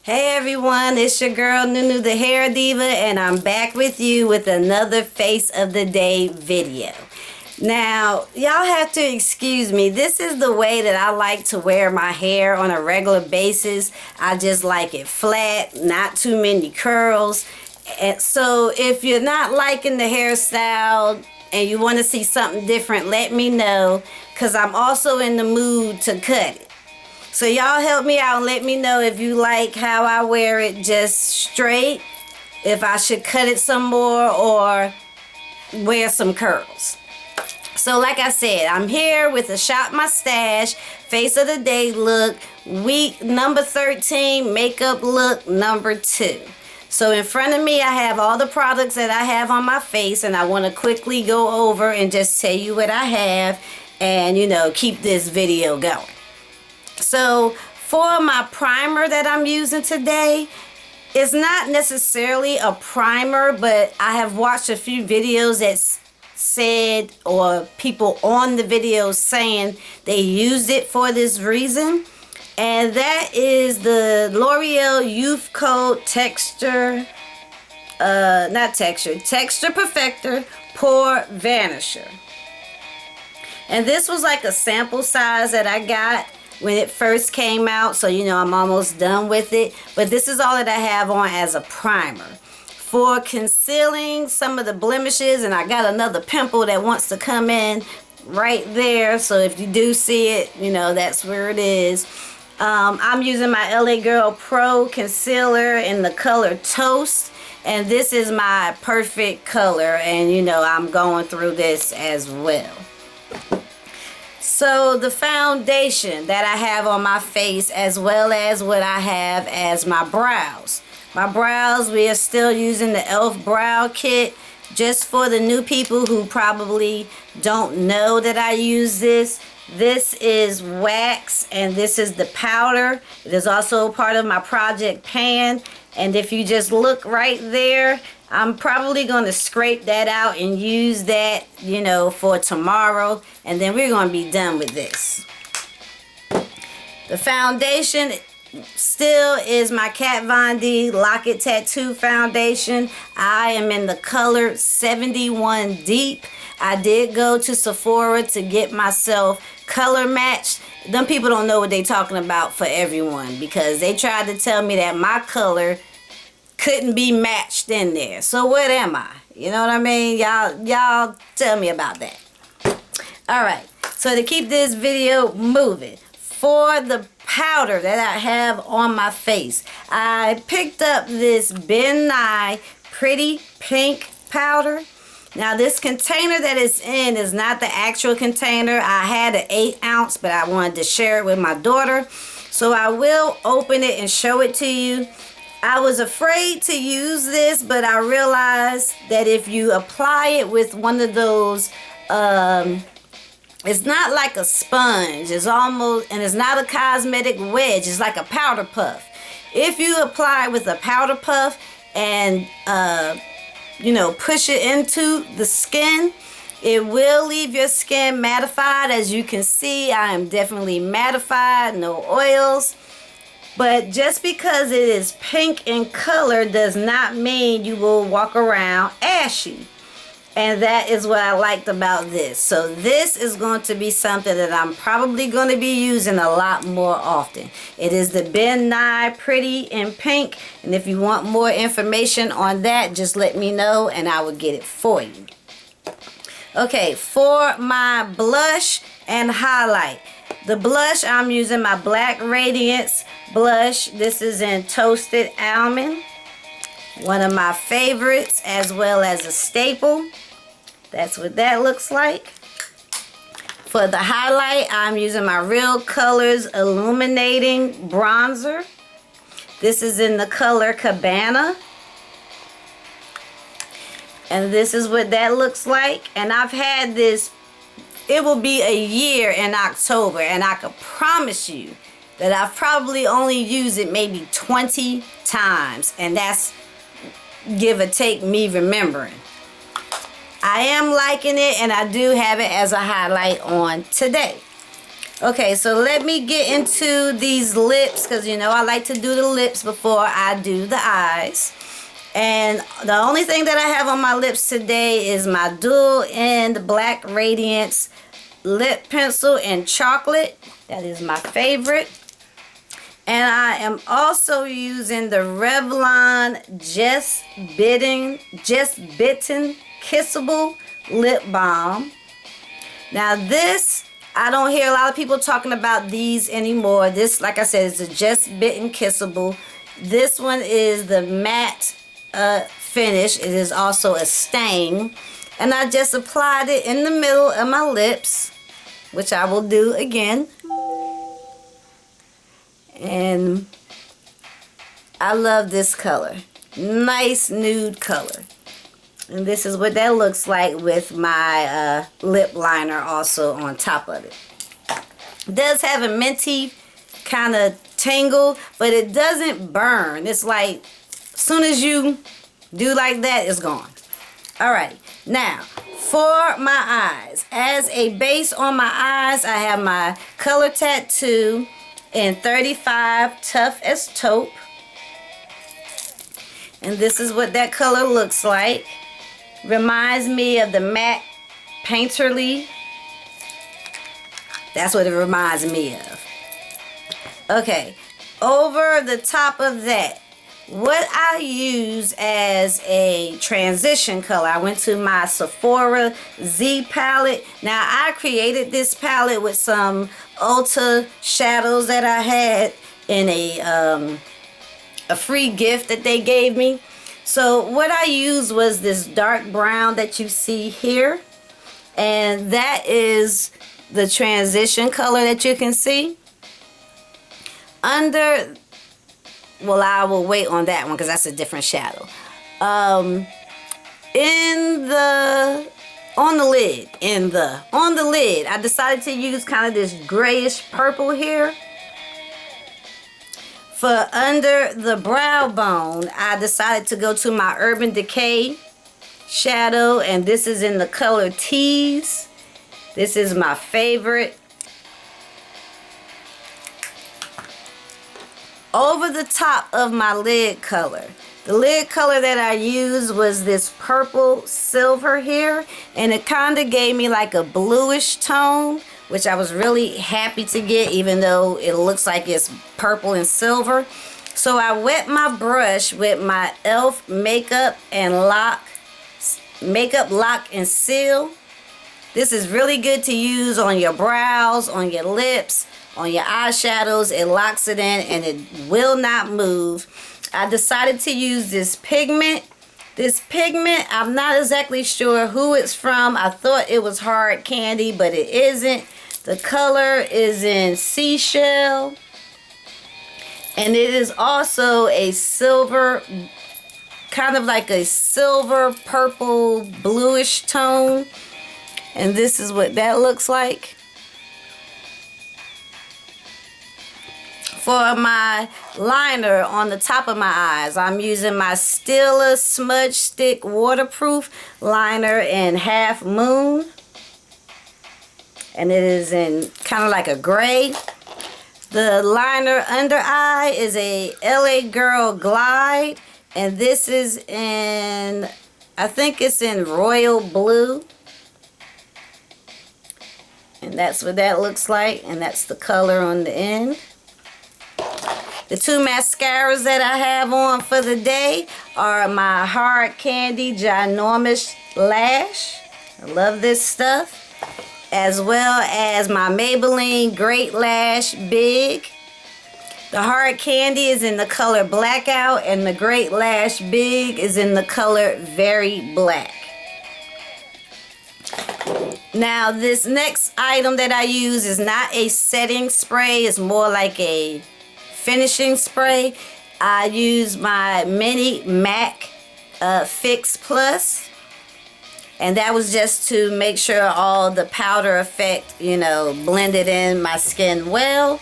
Hey everyone, it's your girl Nunu the Hair Diva, and I'm back with you with another Face of the Day video. Now, y'all have to excuse me. This is the way that I like to wear my hair on a regular basis. I just like it flat, not too many curls. And so if you're not liking the hairstyle and you want to see something different, let me know, because I'm also in the mood to cut it. So y'all help me out and let me know if you like how I wear it just straight, if I should cut it some more or wear some curls. So like I said, I'm here with a Shop My Stash Face of the Day look, week number 13, makeup look number 2. So in front of me I have all the products that I have on my face, and I want to quickly go over and just tell you what I have and, you know, keep this video going. So for my primer that I'm using today, it's not necessarily a primer, but I have watched a few videos that said, or people on the videos saying they used it for this reason. And that is the L'Oreal Youth Code Texture Perfector Pore Vanisher. And this was like a sample size that I got when it first came out, so you know I'm almost done with it. But this is all that I have on as a primer. For concealing some of the blemishes, and I got another pimple that wants to come in right there, so if you do see it, you know that's where it is. I'm using my LA Girl Pro Concealer in the color Toast, and this is my perfect color, and you know I'm going through this as well. So the foundation that I have on my face, as well as what I have as my brows. My brows, we are still using the e.l.f. Brow Kit. Just for the new people who probably don't know that I use this. This is wax and this is the powder. It is also part of my project pan. And if you just look right there, I'm probably going to scrape that out and use that, you know, for tomorrow. And then we're going to be done with this. The foundation still is my Kat Von D Lock It Tattoo foundation. I am in the color 71 Deep. I did go to Sephora to get myself color matched. Them people don't know what they're talking about for everyone, because they tried to tell me that my color couldn't be matched in there. So what am I? You know what I mean? Y'all tell me about that. Alright, so to keep this video moving, for the powder that I have on my face, I picked up this B&BW Pretty Pink powder. Now this container that it's in is not the actual container. I had an 8 ounce, but I wanted to share it with my daughter. So I will open it and show it to you. I was afraid to use this, but I realized that if you apply it with one of those, it's not like a sponge, it's almost, and it's not a cosmetic wedge, it's like a powder puff. If you apply it with a powder puff and, you know, push it into the skin, it will leave your skin mattified. As you can see, I am definitely mattified, no oils. But just because it is pink in color does not mean you will walk around ashy. And that is what I liked about this. So this is going to be something that I'm probably going to be using a lot more often. It is the B&BW Pretty in Pink. And if you want more information on that, just let me know and I will get it for you. Okay, for my blush and highlight. The blush, I'm using my Black Radiance blush. This is in Toasted Almond. One of my favorites, as well as a staple. That's what that looks like. For the highlight, I'm using my Real Colors Illuminating bronzer. This is in the color Cabana. And this is what that looks like. And I've had this, it will be a year in October, and I can promise you that I've probably only used it maybe 20 times, and that's give or take me remembering. I am liking it, and I do have it as a highlight on today. Okay, so let me get into these lips because you know I like to do the lips before I do the eyes. And the only thing that I have on my lips today is my dual end black Radiance lip pencil in chocolate. That is my favorite. And I am also using the Revlon Just Bitten Kissable Lip Balm. Now this, I don't hear a lot of people talking about these anymore. This, like I said, is the Just Bitten Kissable. This one is the matte finish. It is also a stain. And I just applied it in the middle of my lips, which I will do again. And I love this color. Nice nude color. And this is what that looks like with my lip liner also on top of it. It does have a minty kind of tingle, but it doesn't burn. It's like as soon as you do like that, it's gone. Alright, now for my eyes, as a base on my eyes, I have my Color Tattoo in 35 Tough as Taupe. And this is what that color looks like. Reminds me of the matte Painterly. That's what it reminds me of. Okay, over the top of that, what I use as a transition color, I went to my Sephora Z Palette. Now, I created this palette with some Ulta shadows that I had in a free gift that they gave me. So what I used was this dark brown that you see here. And that is the transition color that you can see. Under... Well, I will wait on that one because that's a different shadow. On the lid, I decided to use kind of this grayish purple here. For under the brow bone, I decided to go to my Urban Decay shadow, and this is in the color Tease. This is my favorite. Over the top of my lid color. The lid color that I used was this purple silver here, and it kind of gave me like a bluish tone, which I was really happy to get, even though it looks like it's purple and silver. So I wet my brush with my e.l.f. Makeup Lock and Seal. This is really good to use on your brows, on your lips, on your eyeshadows. It locks it in and it will not move. I decided to use this pigment. This pigment, I'm not exactly sure who it's from. I thought it was Hard Candy, but it isn't. The color is in Seashell. And it is also a silver, kind of like a silver purple bluish tone. And this is what that looks like. For my liner on the top of my eyes, I'm using my Stila Smudge Stick Waterproof Liner in Half Moon. And it is in kind of like a gray. The liner under eye is a LA Girl Glide. And this is in, I think it's in Royal Blue. And that's what that looks like. And that's the color on the end. The two mascaras that I have on for the day are my Hard Candy Ginormous Lash. I love this stuff. As well as my Maybelline Great Lash Big. The Hard Candy is in the color Blackout, and the Great Lash Big is in the color Very Black. Now, this next item that I use is not a setting spray. It's more like a finishing spray. I use my Mini MAC Fix Plus. And that was just to make sure all the powder effect, you know, blended in my skin well.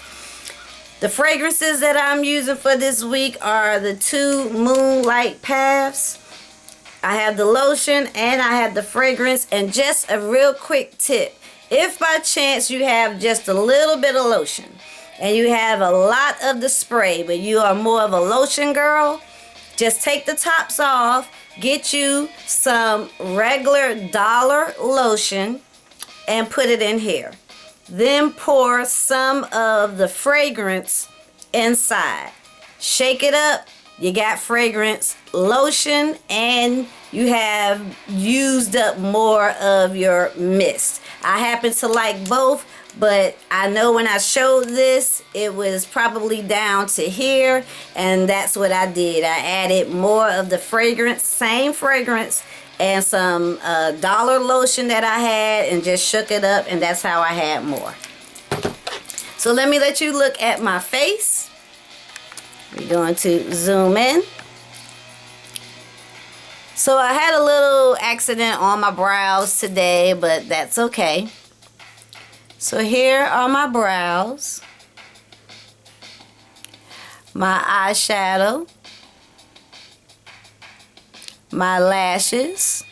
The fragrances that I'm using for this week are the two Moonlight Paths. I have the lotion and I have the fragrance. And just a real quick tip. If by chance you have just a little bit of lotion and you have a lot of the spray, but you are more of a lotion girl, just take the tops off, get you some regular dollar lotion and put it in here. Then pour some of the fragrance inside. Shake it up. You got fragrance, lotion, and you have used up more of your mist. I happen to like both, but I know when I showed this, it was probably down to here, and that's what I did. I added more of the fragrance, same fragrance, and some dollar lotion that I had, and just shook it up, and that's how I had more. So let me let you look at my face. We're going to zoom in. So I had a little accident on my brows today, but that's okay. So here are my brows, my eyeshadow, my lashes,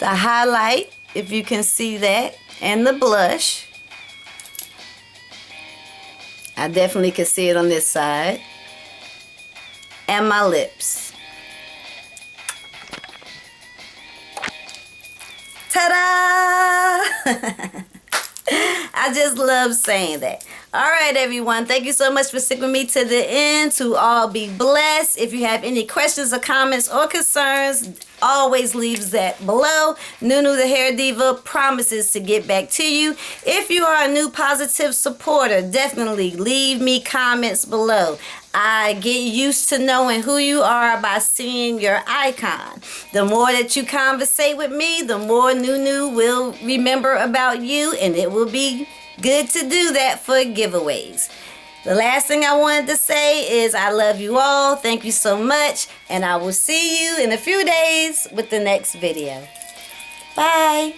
the highlight, if you can see that, and the blush. I definitely can see it on this side. And my lips. Ta-da! I just love saying that. All right, everyone. Thank you so much for sticking with me to the end. To all be blessed. If you have any questions or comments or concerns, always leaves that below. Nunu the Hair Diva promises to get back to you. If you are a new positive supporter, definitely leave me comments below. I get used to knowing who you are by seeing your icon. The more that you conversate with me, the more Nunu will remember about you, and it will be good to do that for giveaways. The last thing I wanted to say is I love you all. Thank you so much, and I will see you in a few days with the next video. Bye.